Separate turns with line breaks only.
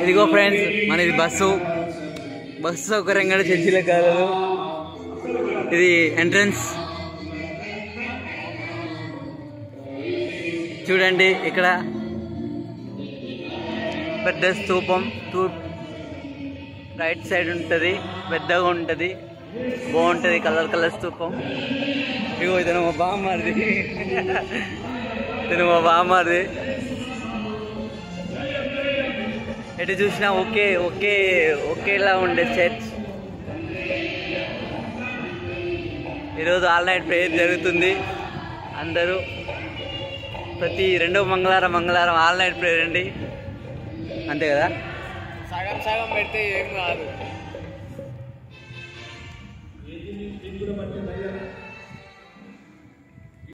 ఇదిగో ఫ్రెండ్స్, మనది బస్సు సౌకర్యంగా చర్చిల కాదు. ఇది ఎంట్రన్స్ చూడండి. ఇక్కడ పెద్ద స్తూపం రైట్ సైడ్ ఉంటుంది, పెద్దగా ఉంటుంది, బాగుంటుంది. కలర్ స్తూపం. ఇగో ఇతను మా బామ్మది. ఎటు చూసినా ఒకేలా ఉండే చర్చ్. ఈరోజు ఆల్ నైట్ ప్రేయర్ జరుగుతుంది. అందరూ ప్రతి రెండవ మంగళవారం ఆల్ నైట్ ప్రేయర్ అండి. అంతే కదా, సగం పెడితే ఏం కాదు.